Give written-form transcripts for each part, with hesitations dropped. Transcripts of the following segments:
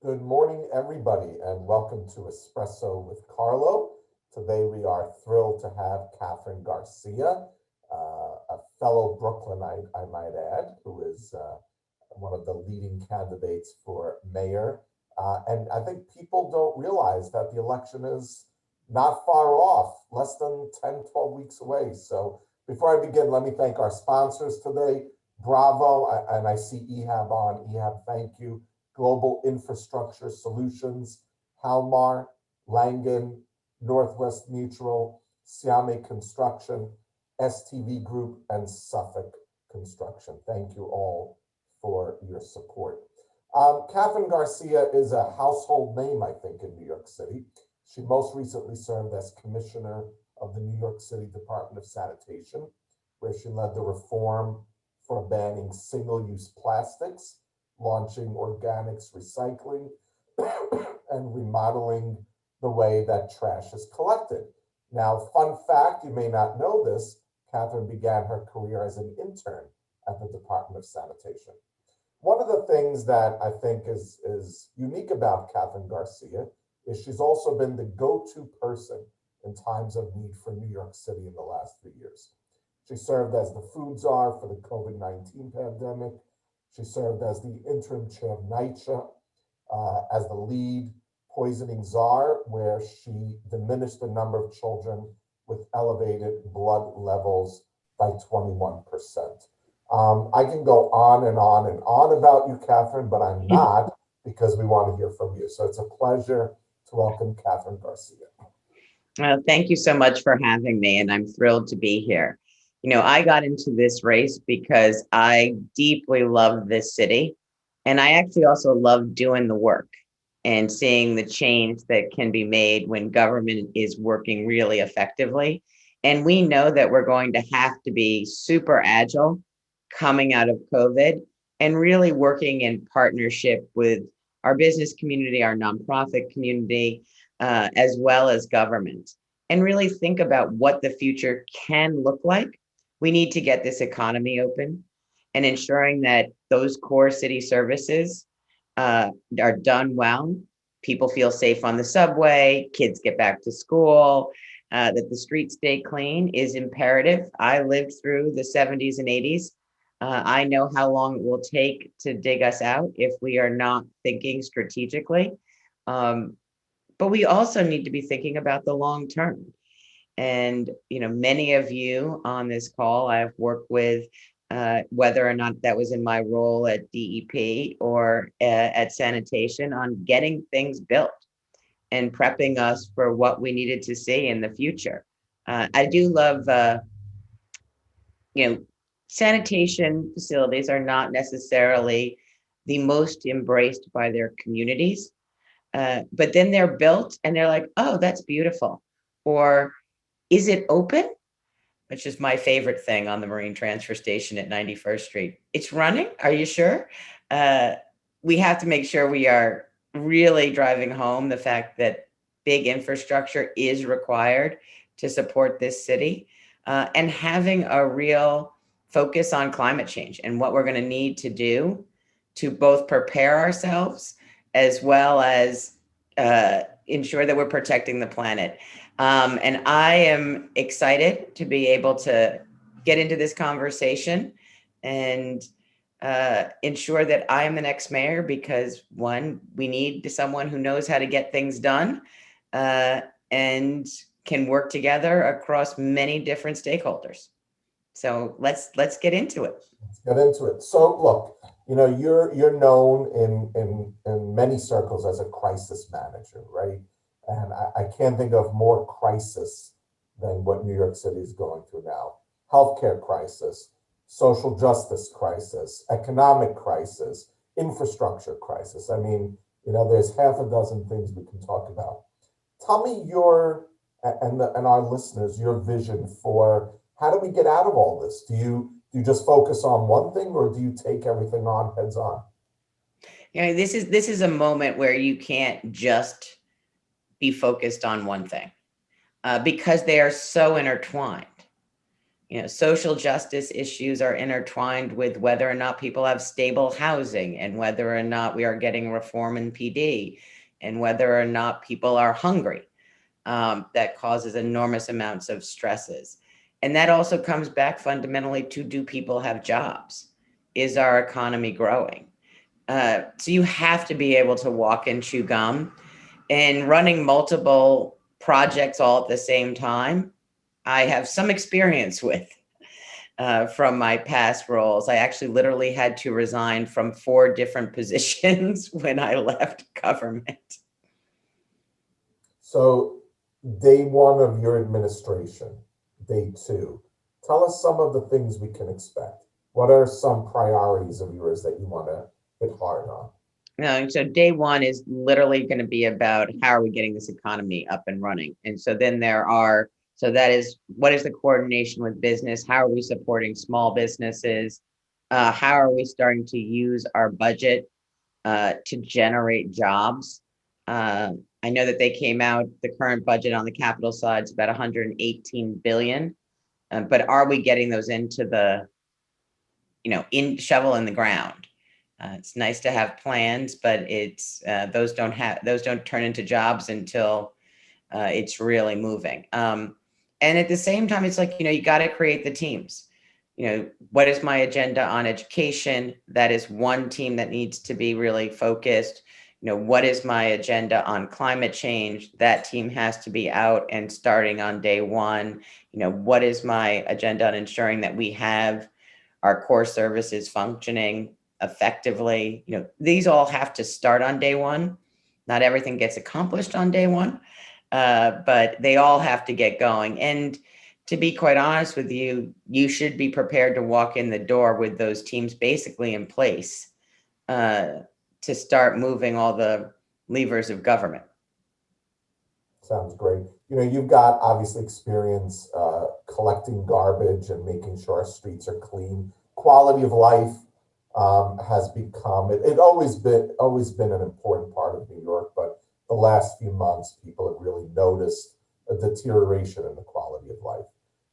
Good morning, everybody, and welcome to Espresso with Carlo. Today, we are thrilled to have Kathryn Garcia, a fellow Brooklynite, I might add, who is one of the leading candidates for mayor. And I think people don't realize that the election is not far off, less than 10, 12 weeks away. So before I begin, let me thank our sponsors today. Bravo, and I see Ehab on. Ehab, thank you. Global Infrastructure Solutions, Halmar, Langen, Northwest Mutual, Siame Construction, STV Group, and Suffolk Construction. Thank you all for your support. Kathryn Garcia is a household name, I think, in New York City. She most recently served as commissioner of the New York City Department of Sanitation, where she led the reform for banning single-use plastics, launching organics recycling, and remodeling the way that trash is collected. Now, fun fact, you may not know this, Kathryn began her career as an intern at the Department of Sanitation. One of the things that I think is unique about Kathryn Garcia is she's also been the go-to person in times of need for New York City in the last 3 years. She served as the food czar for the COVID-19 pandemic. She served as the interim chair of NYCHA, as the lead poisoning czar, where she diminished the number of children with elevated blood levels by 21%. I can go on and on and on about you, Kathryn, but I'm not, because we want to hear from you. So it's a pleasure to welcome Kathryn Garcia. Thank you so much for having me, and I'm thrilled to be here. I got into this race because I deeply love this city, and I actually also love doing the work and seeing the change that can be made when government is working really effectively. And we know that we're going to have to be super agile coming out of COVID and really working in partnership with our business community, our nonprofit community, as well as government, and really think about what the future can look like. We need to get this economy open and ensuring that those core city services are done well. People feel safe on the subway, kids get back to school, that the streets stay clean is imperative. I lived through the 70s and 80s. I know how long it will take to dig us out if we are not thinking strategically. But we also need to be thinking about the long term. And, many of you on this call I've worked with, whether or not that was in my role at DEP or at sanitation, on getting things built and prepping us for what we needed to see in the future. I do love, sanitation facilities are not necessarily the most embraced by their communities. But then they're built and they're like, oh, that's beautiful. Or is it open? Which is my favorite thing on the Marine Transfer Station at 91st Street. It's running. Are you sure? We have to make sure we are really driving home the fact that big infrastructure is required to support this city, and having a real focus on climate change and what we're going to need to do to both prepare ourselves as well as ensure that we're protecting the planet. And I am excited to be able to get into this conversation and ensure that I am the next mayor, because one, we need someone who knows how to get things done and can work together across many different stakeholders. So let's get into it. Let's get into it. So look, you're known in many circles as a crisis manager, right? And I can't think of more crisis than what New York City is going through now. Healthcare crisis, social justice crisis, economic crisis, infrastructure crisis. I mean, there's half a dozen things we can talk about. Tell me and our listeners, your vision for how do we get out of all this? Do you just focus on one thing, or do you take everything on heads on? This is a moment where you can't just be focused on one thing, because they are so intertwined. Social justice issues are intertwined with whether or not people have stable housing and whether or not we are getting reform in PD and whether or not people are hungry. That causes enormous amounts of stresses. And that also comes back fundamentally to, do people have jobs? Is our economy growing? So you have to be able to walk and chew gum, and running multiple projects all at the same time. I have some experience with from my past roles. I actually literally had to resign from 4 different positions when I left government. So, day one of your administration, day two, tell us some of the things we can expect. What are some priorities of yours that you want to hit hard on? So day one is literally going to be about how are we getting this economy up and running. And so then so that is, what is the coordination with business? How are we supporting small businesses? How are we starting to use our budget to generate jobs? I know that they came out, the current budget on the capital side is about 118 billion. But are we getting those into the, in shovel in the ground? It's nice to have plans, but it's those don't turn into jobs until it's really moving. And at the same time, it's like, you got to create the teams. What is my agenda on education? That is one team that needs to be really focused. What is my agenda on climate change? That team has to be out and starting on day one. What is my agenda on ensuring that we have our core services functioning effectively? These all have to start on day one. Not everything gets accomplished on day one, but they all have to get going. And to be quite honest with you, you should be prepared to walk in the door with those teams basically in place to start moving all the levers of government. Sounds great. You've got obviously experience collecting garbage and making sure our streets are clean. Quality of life has become it always been an important part of New York, but the last few months people have really noticed a deterioration in the quality of life.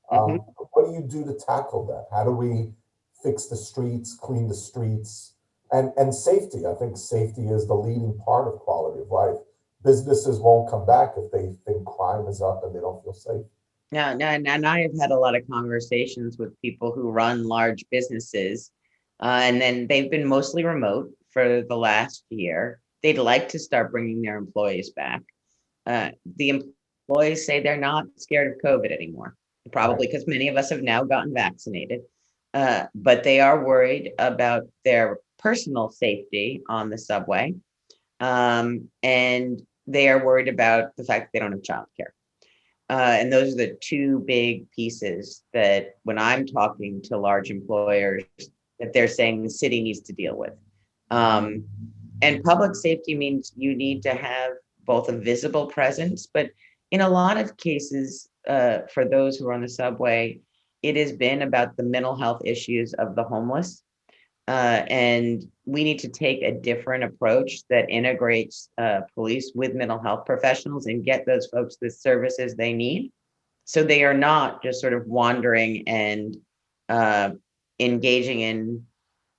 Mhm. What do you do to tackle that? How do we fix the streets, clean the streets, and safety? I think safety is the leading part of quality of life. Businesses won't come back if they think crime is up and they don't feel safe. Yeah, and I have had a lot of conversations with people who run large businesses, and then they've been mostly remote for the last year. They'd like to start bringing their employees back. The employees say they're not scared of COVID anymore, Right. probably because many of us have now gotten vaccinated. But they are worried about their personal safety on the subway. And they are worried about the fact that they don't have childcare. And those are the 2 big pieces that when I'm talking to large employers, that they're saying the city needs to deal with. Um, and public safety means you need to have both a visible presence, but in a lot of cases, for those who are on the subway, it has been about the mental health issues of the homeless. And we need to take a different approach that integrates police with mental health professionals and get those folks the services they need. So they are not just sort of wandering and uh, engaging in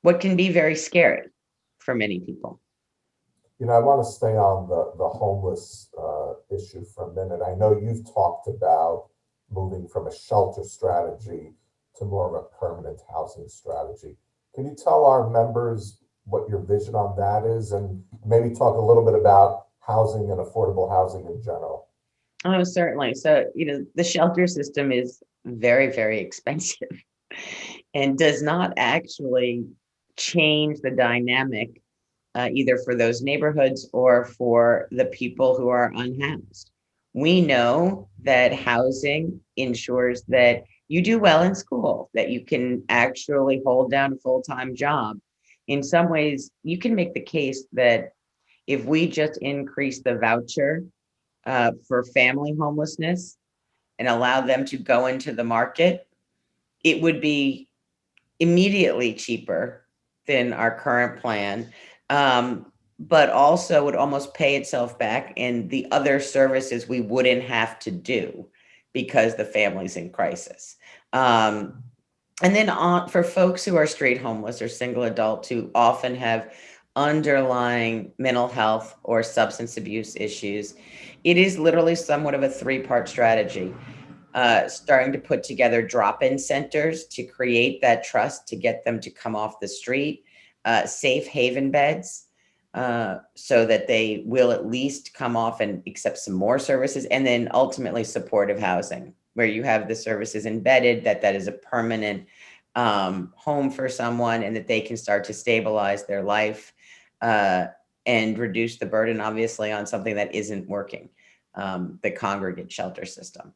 what can be very scary for many people. I want to stay on the homeless issue for a minute. I know you've talked about moving from a shelter strategy to more of a permanent housing strategy. Can you tell our members what your vision on that is, and maybe talk a little bit about housing and affordable housing in general? Oh, certainly. So, the shelter system is very, very expensive and does not actually change the dynamic either for those neighborhoods or for the people who are unhoused. We know that housing ensures that you do well in school, that you can actually hold down a full-time job. In some ways, you can make the case that if we just increase the voucher for family homelessness and allow them to go into the market, it would be immediately cheaper than our current plan, but also would almost pay itself back in the other services we wouldn't have to do because the family's in crisis. And then for folks who are straight homeless or single adults who often have underlying mental health or substance abuse issues, it is literally somewhat of a three-part strategy. Starting to put together drop-in centers to create that trust, to get them to come off the street, safe haven beds, so that they will at least come off and accept some more services, and then ultimately supportive housing, where you have the services embedded, that is a permanent home for someone, and that they can start to stabilize their life, and reduce the burden, obviously, on something that isn't working, the congregate shelter system.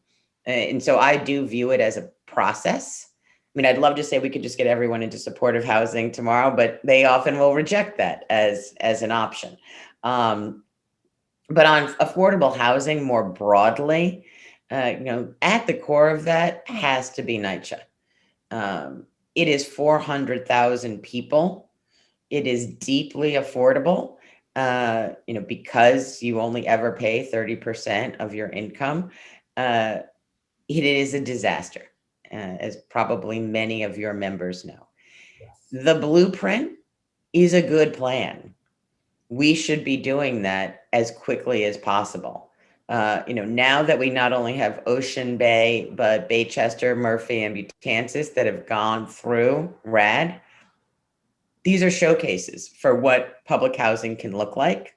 And so I do view it as a process. I mean, I'd love to say we could just get everyone into supportive housing tomorrow, but they often will reject that as an option. But on affordable housing more broadly, at the core of that has to be NYCHA. It is 400,000 people. It is deeply affordable, because you only ever pay 30% of your income. It is a disaster, as probably many of your members know. Yes. The blueprint is a good plan. We should be doing that as quickly as possible. Now that we not only have Ocean Bay, but Baychester, Murphy, and Betances that have gone through RAD, these are showcases for what public housing can look like,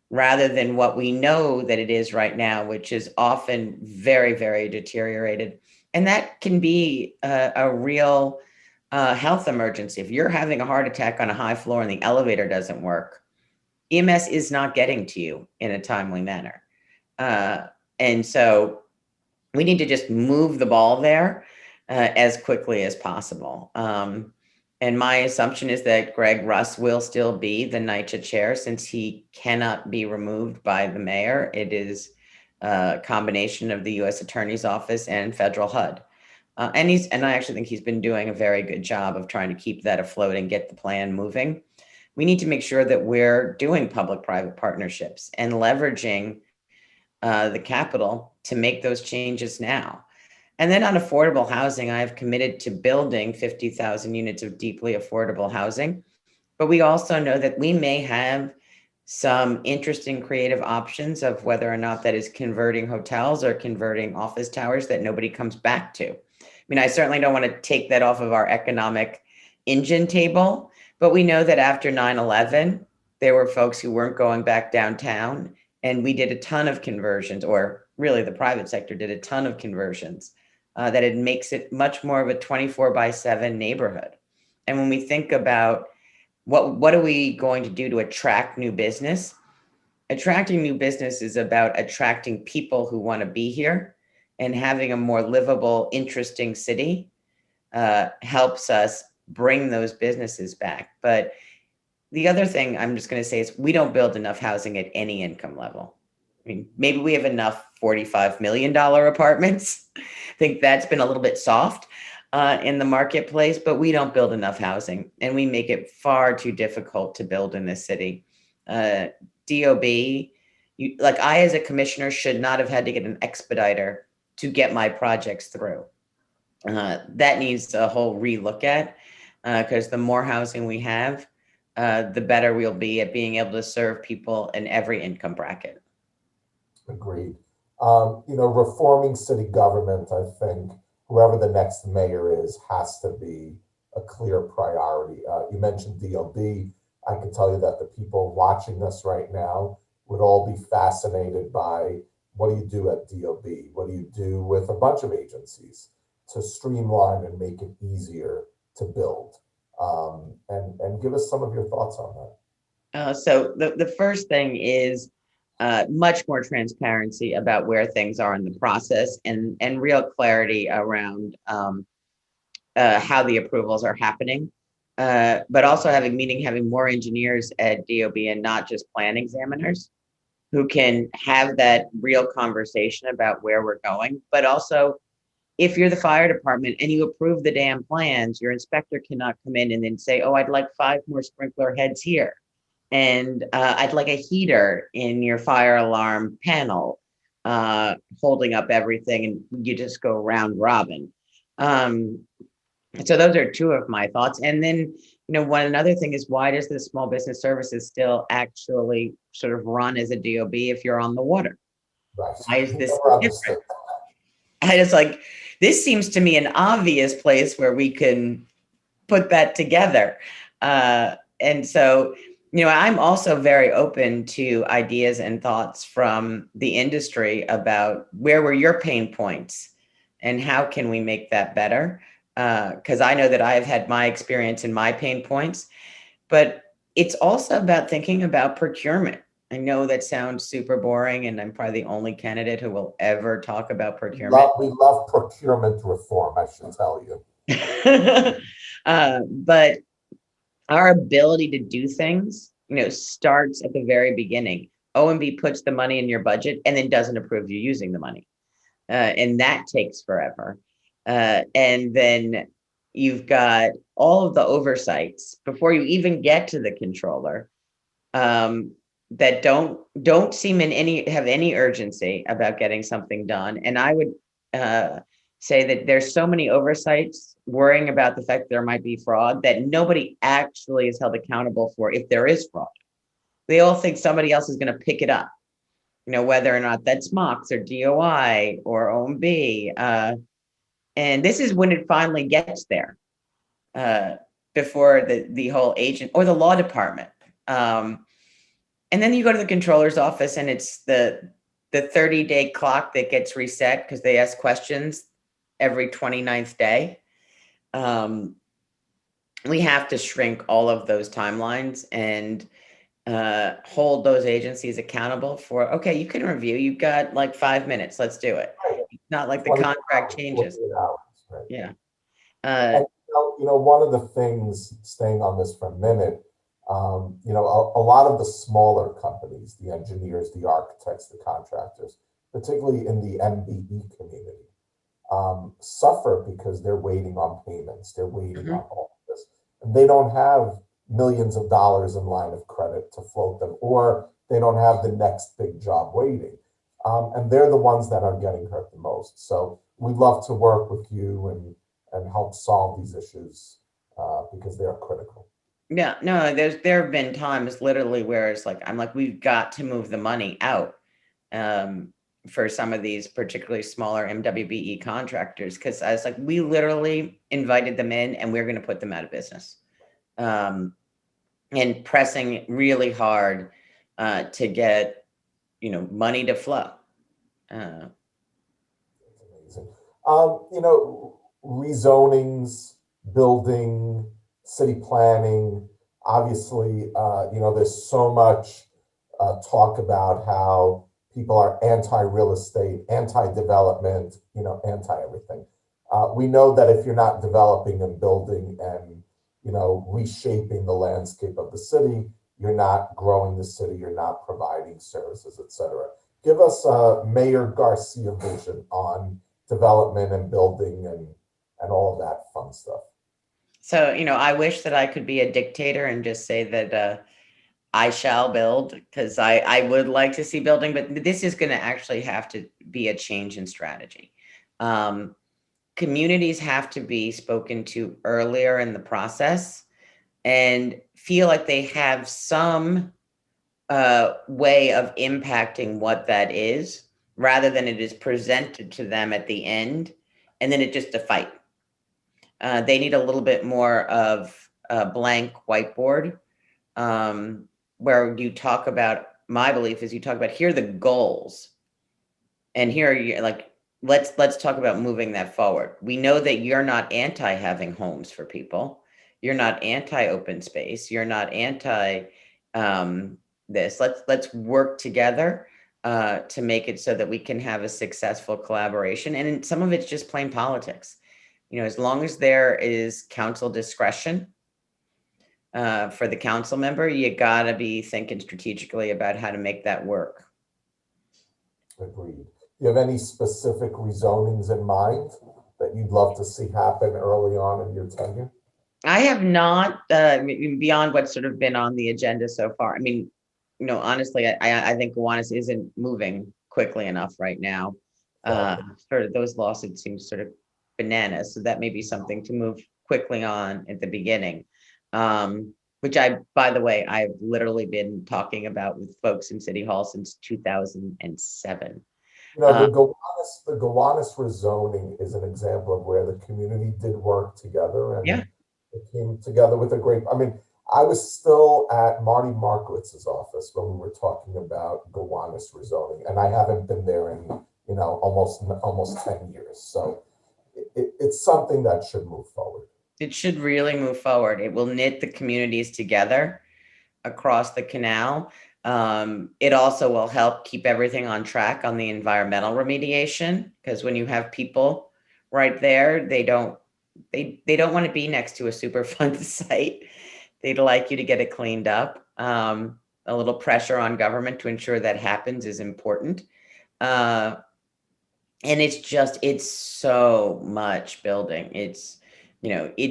rather than what we know that it is right now, which is often very, very deteriorated. And that can be a real health emergency. If you're having a heart attack on a high floor and the elevator doesn't work, EMS is not getting to you in a timely manner. And so we need to just move the ball there as quickly as possible. And my assumption is that Greg Russ will still be the NYCHA chair, since he cannot be removed by the mayor. It is a combination of the U.S. Attorney's Office and federal HUD. And I actually think he's been doing a very good job of trying to keep that afloat and get the plan moving. We need to make sure that we're doing public-private partnerships and leveraging the capital to make those changes now. And then on affordable housing, I've committed to building 50,000 units of deeply affordable housing. But we also know that we may have some interesting creative options of whether or not that is converting hotels or converting office towers that nobody comes back to. I mean, I certainly don't want to take that off of our economic engine table, but we know that after 9/11, there were folks who weren't going back downtown, and we did a ton of conversions, or really the private sector did a ton of conversions. That it makes it much more of a 24/7 neighborhood. And when we think about what are we going to do to attract new business, attracting new business is about attracting people who want to be here, and having a more livable, interesting city helps us bring those businesses back. But the other thing I'm just going to say is we don't build enough housing at any income level. I mean, maybe we have enough $45 million apartments. I think that's been a little bit soft in the marketplace, but we don't build enough housing, and we make it far too difficult to build in this city. DOB, I as a commissioner should not have had to get an expediter to get my projects through. That needs a whole relook at, because the more housing we have, the better we'll be at being able to serve people in every income bracket. Agreed. Reforming city government, I think whoever the next mayor is has to be a clear priority. You mentioned DOB. I can tell you that the people watching us right now would all be fascinated by what do you do at DOB? What do you do with a bunch of agencies to streamline and make it easier to build? And give us some of your thoughts on that. So the first thing is much more transparency about where things are in the process, and real clarity around how the approvals are happening. But also having more engineers at DOB and not just plan examiners who can have that real conversation about where we're going. But also, if you're the fire department and you approve the damn plans, your inspector cannot come in and then say, oh, I'd like 5 more sprinkler heads here, and I'd like a heater in your fire alarm panel. holding up everything, and you just go round robin. Um, so those are two of my thoughts. And then, another thing is, why does the small business services still actually sort of run as a DOB if you're on the water? Right. Why is this Never different? understood. I just like, this seems to me an obvious place where we can put that together. And so, I'm also very open to ideas and thoughts from the industry about where were your pain points and how can we make that better? Because I know that I've had my experience and my pain points, but it's also about thinking about procurement. I know that sounds super boring, and I'm probably the only candidate who will ever talk about procurement. We love procurement reform, I should tell you. But our ability to do things, starts at the very beginning. OMB puts the money in your budget and then doesn't approve you using the money. And that takes forever. And then you've got all of the oversights before you even get to the controller, that don't seem have any urgency about getting something done. And I would say that there's so many oversights worrying about the fact that there might be fraud that nobody actually is held accountable for if there is fraud. They all think somebody else is going to pick it up, whether or not that's MOX or DOI or OMB. And this is when it finally gets there, before the whole agent or the law department. And then you go to the controller's office and it's the 30-day clock that gets reset because they ask questions every 29th day. We have to shrink all of those timelines and hold those agencies accountable for, okay, you can review, you've got like 5 minutes, let's do it. Right. It's not like the 24 contract hours, changes. 48 hours, right. Yeah. And one of the things, staying on this for a minute, a lot of the smaller companies, the engineers, the architects, the contractors, particularly in the MBE community, suffer because they're waiting on payments. They're waiting on all of this. And they don't have millions of dollars in line of credit to float them, or they don't have the next big job waiting. And they're the ones that are getting hurt the most. So we'd love to work with you and help solve these issues because they're critical. Yeah, no, there have been times literally where it's like, I'm like, we've got to move the money out, for some of these particularly smaller MWBE contractors. Because I was like, we literally invited them in and we're going to put them out of business. And pressing really hard to get, money to flow. That's amazing. Rezonings, building, city planning, obviously, there's so much talk about how people are anti-real estate, anti-development, anti-everything. We know that if you're not developing and building and, reshaping the landscape of the city, you're not growing the city, you're not providing services, et cetera. Give us a Mayor Garcia vision on development and building and all of that fun stuff. So, I wish that I could be a dictator and just say that I shall build, because I would like to see building, but this is going to actually have to be a change in strategy. Communities have to be spoken to earlier in the process and feel like they have some way of impacting what that is, rather than it is presented to them at the end and then it's just a fight. They need a little bit more of a blank whiteboard, where you talk about, my belief is you talk about, here are the goals, and here are you, like, let's talk about moving that forward. We know that you're not anti having homes for people. You're not anti open space. You're not anti this. Let's work together to make it so that we can have a successful collaboration. And some of it's just plain politics. As long as there is council discretion for the council member, you gotta be thinking strategically about how to make that work. Agreed. Do you have any specific rezonings in mind that you'd love to see happen early on in your tenure? I have not, beyond what's sort of been on the agenda so far. I mean, honestly, I think Gowanus isn't moving quickly enough right now. Sort of those lawsuits seem sort of bananas. So that may be something to move quickly on at the beginning. Which by the way, I've literally been talking about with folks in City Hall since 2007. You know, the Gowanus rezoning is an example of where the community did work together Yeah. and it came together with a great, I mean, I was still at Marty Markowitz's office when we were talking about Gowanus rezoning, and I haven't been there in, almost 10 years. So it's something that should move forward. It should really move forward. It will knit the communities together across the canal. It also will help keep everything on track on the environmental remediation, because when you have people right there, they don't want to be next to a Superfund site. They'd like you to get it cleaned up. A little pressure on government to ensure that happens is important. And it's so much building. It's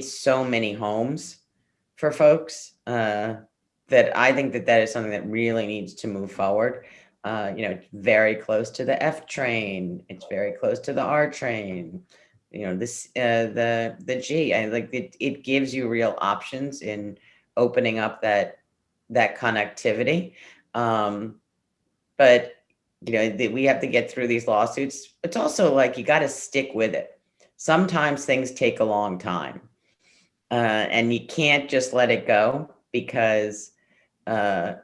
so many homes for folks that I think that is something that really needs to move forward. It's very close to the F train. It's very close to the R train. The G. I like it. It gives you real options in opening up that connectivity. But we have to get through these lawsuits. It's also like you got to stick with it. Sometimes things take a long time, and you can't just let it go because land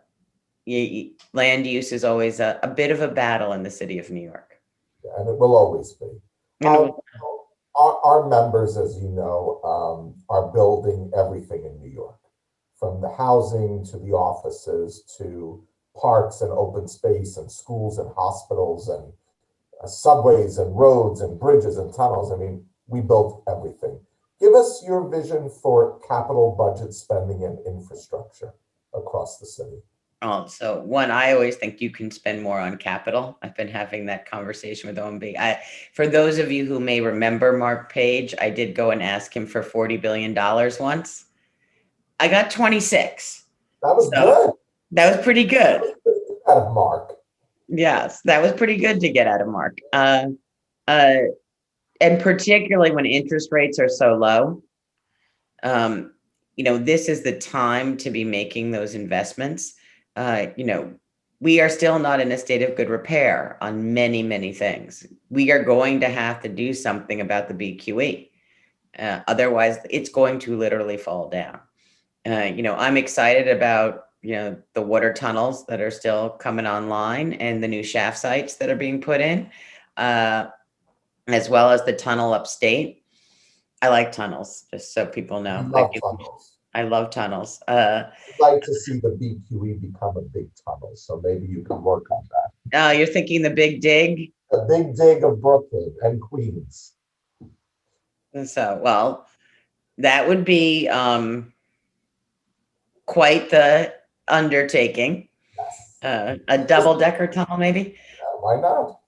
use is always a bit of a battle in the city of New York. Yeah, and it will always be. Our members, as you know, are building everything in New York, from the housing to the offices to parks and open space and schools and hospitals and subways and roads and bridges and tunnels. I mean, we built everything. Give us your vision for capital budget spending and infrastructure across the city. Oh, so one, I always think you can spend more on capital. I've been having that conversation with OMB. For those of you who may remember Mark Page, I did go and ask him for $40 billion once. I got 26. That was good. That was pretty good. Out of Mark. Yes, that was pretty good to get out of Mark. And particularly when interest rates are so low, this is the time to be making those investments. We are still not in a state of good repair on many, many things. We are going to have to do something about the BQE. Otherwise, it's going to literally fall down. I'm excited about, the water tunnels that are still coming online and the new shaft sites that are being put in, as well as the tunnel upstate. I like tunnels, just so people know. I love tunnels. I'd like to see the BQE become a big tunnel, so maybe you can work on that. You're thinking the big dig? The big dig of Brooklyn and Queens. So, well, that would be quite the undertaking. Yes. A double-decker tunnel, maybe? Yeah, why not?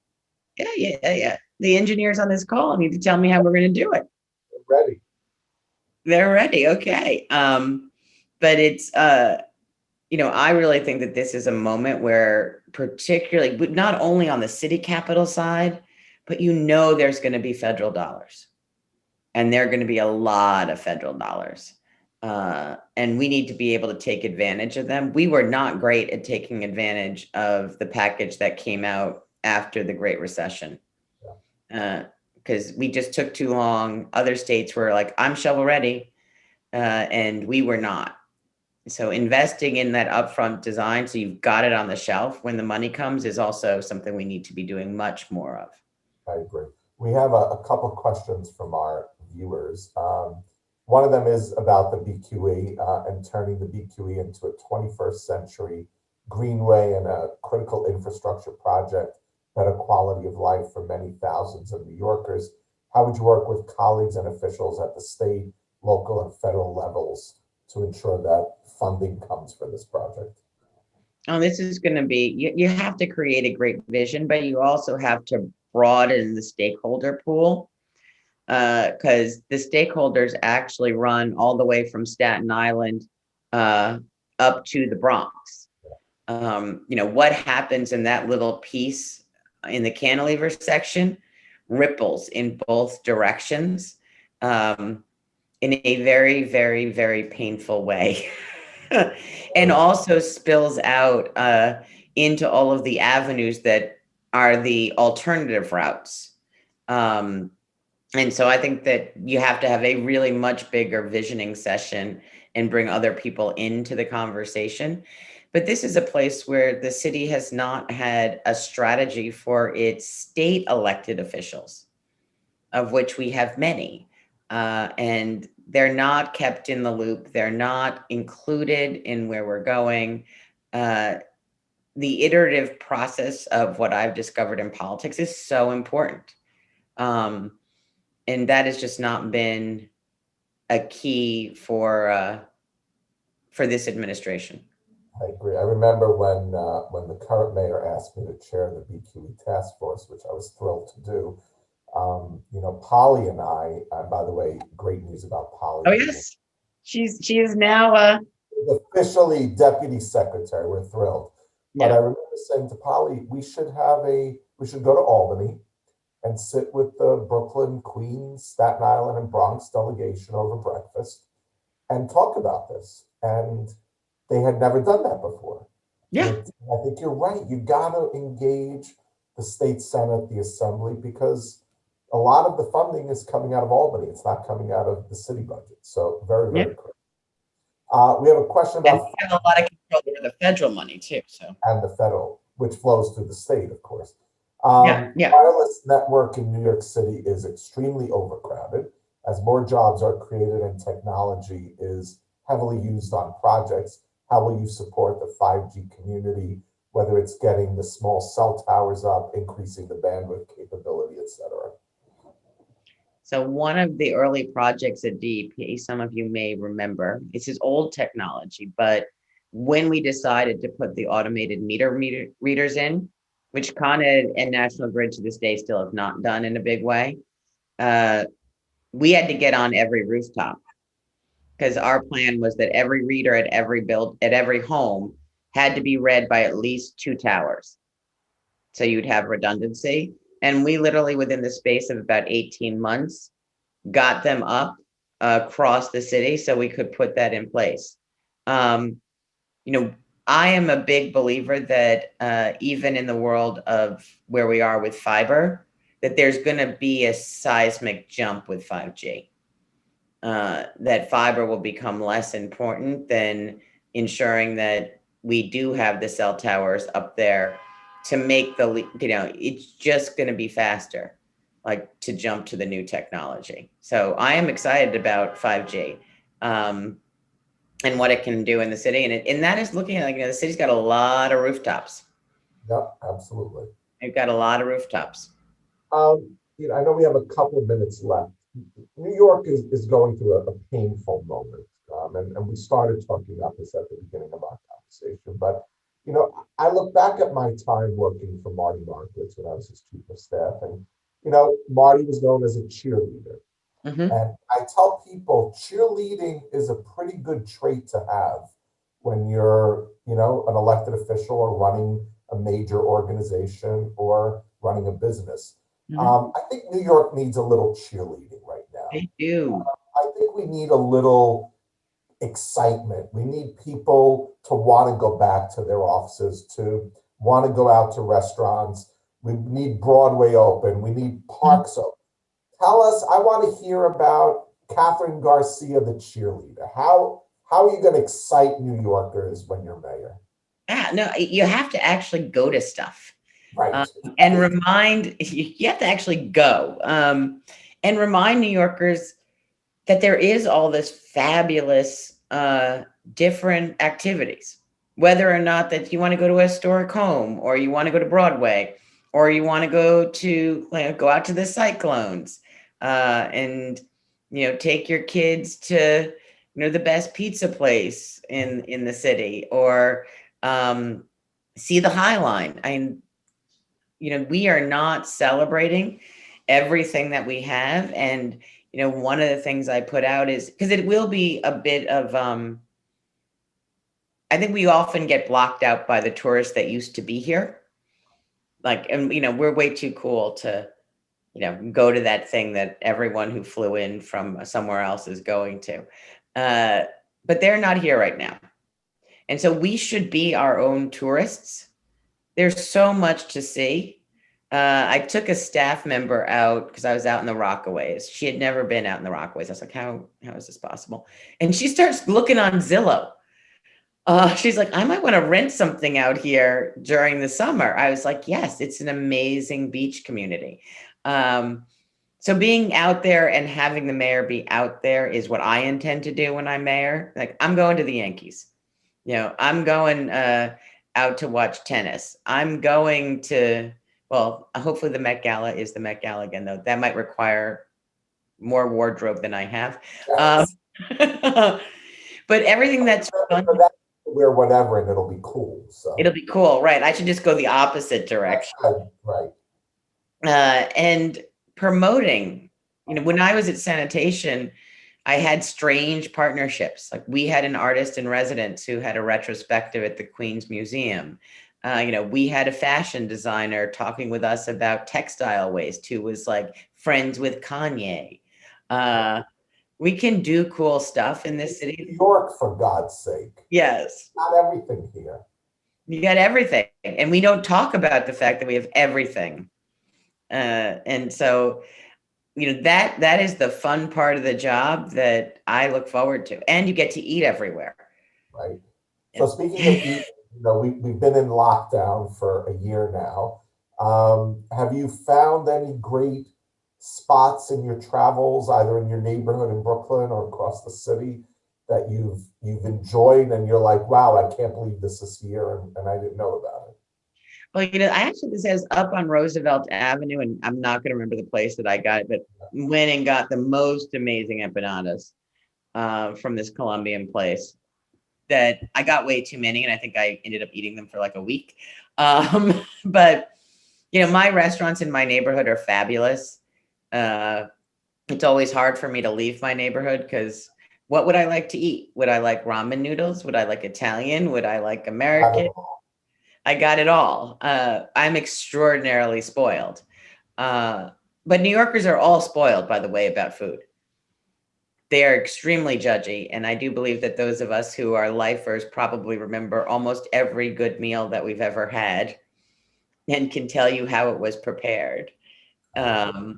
Yeah. The engineers on this call need to tell me how we're going to do it. They're ready. They're ready. Okay. But it's, I really think that this is a moment where particularly, but not only on the city capital side, but there's going to be federal dollars. And there are going to be a lot of federal dollars. And we need to be able to take advantage of them. We were not great at taking advantage of the package that came out after the Great Recession. Because we just took too long. Other states were like, I'm shovel ready. And we were not. So investing in that upfront design, so you've got it on the shelf when the money comes, is also something we need to be doing much more of. I agree. We have a couple of questions from our viewers. One of them is about the BQE and turning the BQE into a 21st century greenway and a critical infrastructure project, better quality of life for many thousands of New Yorkers. How would you work with colleagues and officials at the state, local, and federal levels to ensure that funding comes for this project? Oh, this is going to be, you have to create a great vision, but you also have to broaden the stakeholder pool, because the stakeholders actually run all the way from Staten Island up to the Bronx. What happens in that little piece in the cantilever section ripples in both directions, in a very, very, very painful way. And also spills out into all of the avenues that are the alternative routes. And so I think that you have to have a really much bigger visioning session and bring other people into the conversation. But this is a place where the city has not had a strategy for its state elected officials, of which we have many. And they're not kept in the loop. They're not included in where we're going. The iterative process of what I've discovered in politics is so important. And that has just not been a key for this administration. I agree. I remember when the current mayor asked me to chair the BQE task force, which I was thrilled to do. Polly and I, by the way, great news about Polly. Oh yes, she is now Officially deputy secretary. We're thrilled. But yeah. I remember saying to Polly, we should go to Albany and sit with the Brooklyn, Queens, Staten Island, and Bronx delegation over breakfast and talk about this. And they had never done that before. Yeah. I think you're right. You got to engage the state senate, the assembly, because a lot of the funding is coming out of Albany. It's not coming out of the city budget. So very, very Yeah. critical. We have a question And about we have a lot of control over the federal money too. So and the federal, which flows through the state, of course. yeah. Wireless network in New York City is extremely overcrowded. As more jobs are created and technology is heavily used on projects, how will you support the 5G community, whether it's getting the small cell towers up, increasing the bandwidth capability, et cetera? So one of the early projects at DEP, some of you may remember, this is old technology, but when we decided to put the automated meter readers in, which Con Ed and National Grid to this day still have not done in a big way, we had to get on every rooftop because our plan was that every reader at every home had to be read by at least 2 towers. So you'd have redundancy. And we literally, within the space of about 18 months, got them up across the city so we could put that in place. I am a big believer that even in the world of where we are with fiber, that there's going to be a seismic jump with 5G. That fiber will become less important than ensuring that we do have the cell towers up there to make it's just going to be faster, like to jump to the new technology. So I am excited about 5G and what it can do in the city. And that is looking at, the city's got a lot of rooftops. Yep, absolutely. They've got a lot of rooftops. I know we have a couple of minutes left. New York is going through a painful moment. And we started talking about this at the beginning of our conversation. But, I look back at my time working for Marty Markowitz when I was his chief of staff. And, Marty was known as a cheerleader. Mm-hmm. And I tell people cheerleading is a pretty good trait to have when you're, an elected official or running a major organization or running a business. Mm-hmm. I think New York needs a little cheerleading right now. They do. I think we need a little excitement. We need people to want to go back to their offices, to want to go out to restaurants. We need Broadway open. We need parks open. Tell us, I want to hear about Kathryn Garcia, the cheerleader. How are you going to excite New Yorkers when you're mayor? Yeah, no, you have to actually go to stuff. Right. And you have to actually go and remind New Yorkers that there is all this fabulous different activities, whether or not that you want to go to a historic home or you want to go to Broadway or you want to go out to the Cyclones and take your kids to the best pizza place in the city or see the High Line. We are not celebrating everything that we have. And, one of the things I put out is because it will be a bit of, I think we often get blocked out by the tourists that used to be here. like, and we're way too cool to, go to that thing that everyone who flew in from somewhere else is going to. But they're not here right now. And so we should be our own tourists. There's so much to see. I took a staff member out because I was out in the Rockaways. She had never been out in the Rockaways. I was like, how is this possible? And she starts looking on Zillow. She's like, I might want to rent something out here during the summer. I was like, yes, it's an amazing beach community. So being out there and having the mayor be out there is what I intend to do when I'm mayor. Like, I'm going to the Yankees. I'm going out to watch tennis. I'm going to, well, hopefully the Met Gala is the Met Gala again, though. That might require more wardrobe than I have. Yes. But everything that's fun, For that, wear whatever and it'll be cool. So it'll be cool, right? I should just go the opposite direction. right. And promoting, when I was at sanitation, I had strange partnerships. Like, we had an artist in residence who had a retrospective at the Queen's Museum. We had a fashion designer talking with us about textile waste who was like friends with Kanye. We can do cool stuff in this city. New York, for God's sake. Yes. Not everything here. You got everything. And we don't talk about the fact that we have everything. And so, that is the fun part of the job that I look forward to. And you get to eat everywhere. Right. So speaking of eating, we've been in lockdown for a year now. Have you found any great spots in your travels, either in your neighborhood in Brooklyn or across the city, that you've enjoyed and you're like, wow, I can't believe this is here and I didn't know about it? Well, I actually, this says up on Roosevelt Avenue, and I'm not going to remember the place that I got it, but went and got the most amazing empanadas from this Colombian place that I got way too many, and I think I ended up eating them for like a week. But my restaurants in my neighborhood are fabulous. It's always hard for me to leave my neighborhood because what would I like to eat? Would I like ramen noodles? Would I like Italian? Would I like American? I got it all. I'm extraordinarily spoiled. But New Yorkers are all spoiled, by the way, about food. They are extremely judgy. And I do believe that those of us who are lifers probably remember almost every good meal that we've ever had and can tell you how it was prepared. Well,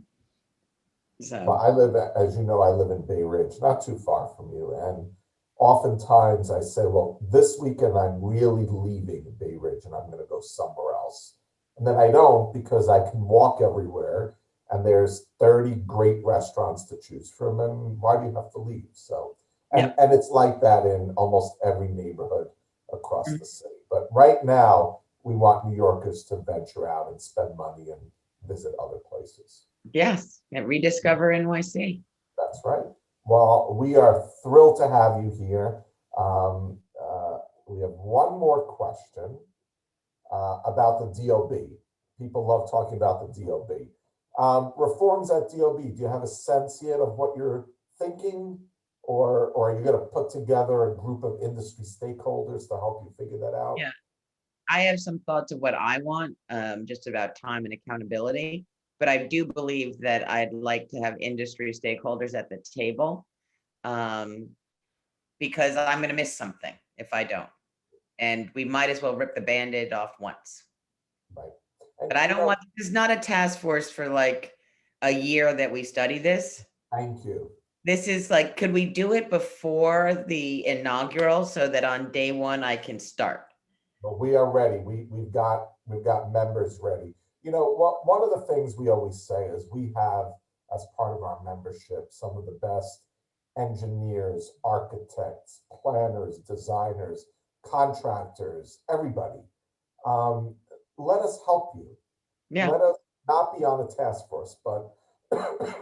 as you know, I live in Bay Ridge, not too far from you. And oftentimes I say, well, this weekend I'm really leaving Bay Ridge and I'm going to go somewhere else. And then I don't, because I can walk everywhere and there's 30 great restaurants to choose from. And why do you have to leave? So, and it's like that in almost every neighborhood across the city. But right now, we want New Yorkers to venture out and spend money and visit other places. Yes, and rediscover NYC. That's right. Well, we are thrilled to have you here. We have one more question about the DOB. People love talking about the DOB. Reforms at DOB, do you have a sense yet of what you're thinking? Or are you going to put together a group of industry stakeholders to help you figure that out? Yeah, I have some thoughts of what I want, just about time and accountability. But I do believe that I'd like to have industry stakeholders at the table, because I'm going to miss something if I don't. And we might as well rip the Band-Aid off once. Right. But I don't want, this is not a task force for like a year that we study this. Thank you. This is like, could we do it before the inaugural so that on day one I can start? But we are ready. We've got members ready. One of the things we always say is we have, as part of our membership, some of the best engineers, architects, planners, designers, contractors, everybody. Let us help you. Yeah. Let us not be on a task force, but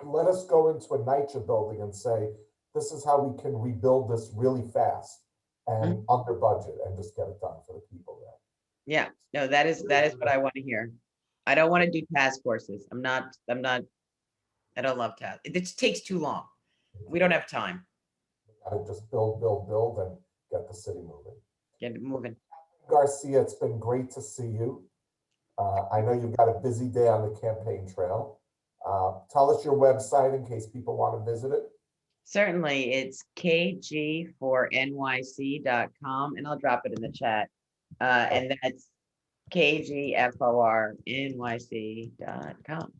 let us go into a NYCHA building and say, this is how we can rebuild this really fast and under budget and just get it done for the people there. Yeah, no, that is what I want to hear. I don't want to do task forces. I don't love task. It just takes too long. We don't have time. Gotta just build, and get the city moving. Get it moving. Garcia, it's been great to see you. I know you've got a busy day on the campaign trail. Tell us your website in case people want to visit it. Certainly, it's kg4nyc.com, and I'll drop it in the chat. And that's kgfornyc.com.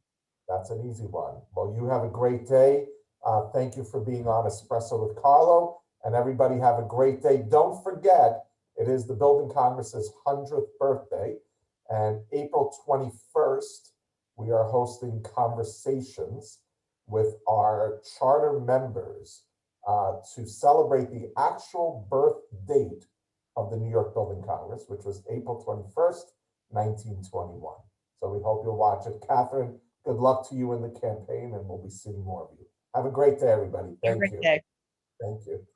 That's an easy one. Well, you have a great day. Thank you for being on Espresso with Carlo, and everybody have a great day. Don't forget, it is the Building Congress's 100th birthday, and April 21st, we are hosting conversations with our charter members to celebrate the actual birth date of the New York Building Congress, which was April 21st, 1921. So we hope you'll watch it. Kathryn, good luck to you in the campaign, and we'll be seeing more of you. Have a great day, everybody. Thank you. Thank you.